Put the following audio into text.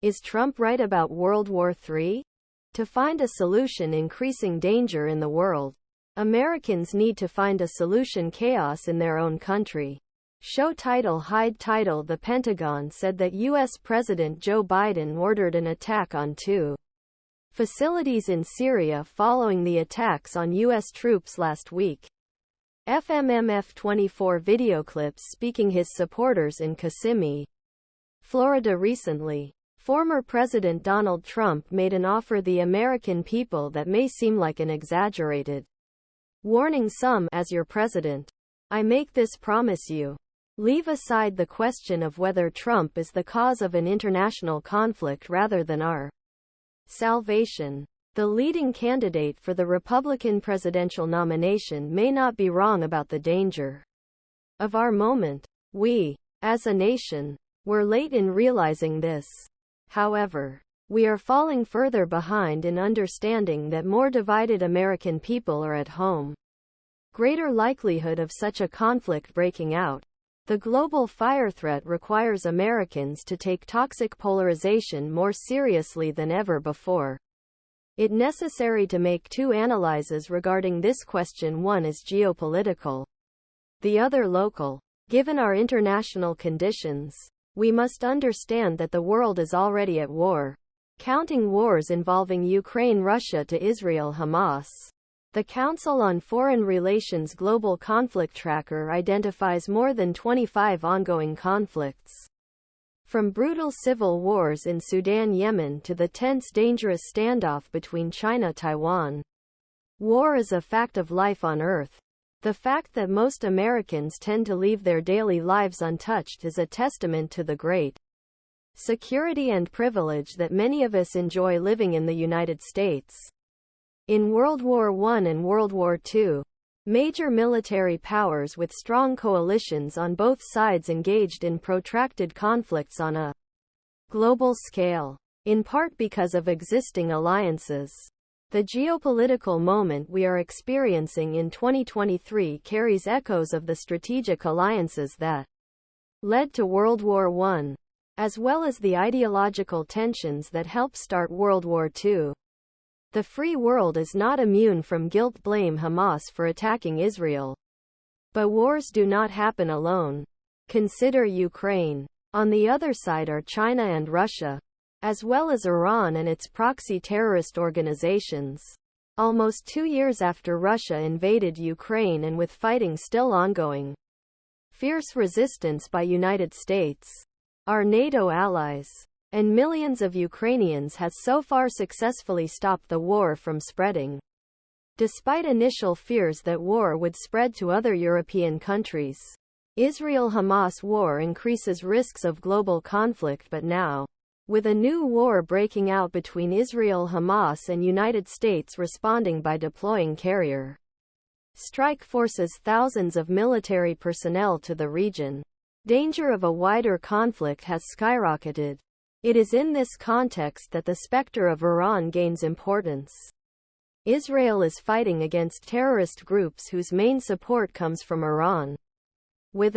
Is Trump right about World War III? To find a solution increasing danger in the world, Americans need to find a solution chaos in their own country. Show title hide title The Pentagon said that U.S. President Joe Biden ordered an attack on two facilities in Syria following the attacks on U.S. troops last week. F24 Video Clips Speaking his supporters in Kissimmee, Florida recently. Former President Donald Trump made an offer the American people that may seem like an exaggerated warning. Some, as your president, I make this promise you. Leave aside the question of whether Trump is the cause of an international conflict rather than our salvation. The leading candidate for the Republican presidential nomination may not be wrong about the danger of our moment. We, as a nation, were late in realizing this. However, we are falling further behind in understanding that more divided American people are at home. Greater likelihood of such a conflict breaking out. The global fire threat requires Americans to take toxic polarization more seriously than ever before. It necessary to make two analyses regarding this question. One is geopolitical, the other local. Given our international conditions, we must understand that the world is already at war, counting wars involving Ukraine, Russia to Israel Hamas. The Council on Foreign Relations Global Conflict Tracker identifies more than 25 ongoing conflicts. From brutal civil wars in Sudan Yemen to the tense dangerous standoff between China Taiwan. War is a fact of life on Earth. The fact that most Americans tend to leave their daily lives untouched is a testament to the great security and privilege that many of us enjoy living in the United States. In World War I and World War II, major military powers with strong coalitions on both sides engaged in protracted conflicts on a global scale, in part because of existing alliances. The geopolitical moment we are experiencing in 2023 carries echoes of the strategic alliances that led to World War I, as well as the ideological tensions that helped start World War II. The free world is not immune from guilt. Blame Hamas for attacking Israel. But wars do not happen alone. Consider Ukraine. On the other side are China and Russia, as well as Iran and its proxy terrorist organizations. Almost 2 years after Russia invaded Ukraine and with fighting still ongoing, fierce resistance by United States, our NATO allies, and millions of Ukrainians has so far successfully stopped the war from spreading. Despite initial fears that war would spread to other European countries, Israel-Hamas war increases risks of global conflict. But now, with a new war breaking out between Israel, Hamas and United States responding by deploying carrier strike forces, thousands of military personnel to the region, danger of a wider conflict has skyrocketed. It is in this context that the specter of Iran gains importance. Israel is fighting against terrorist groups whose main support comes from Iran. With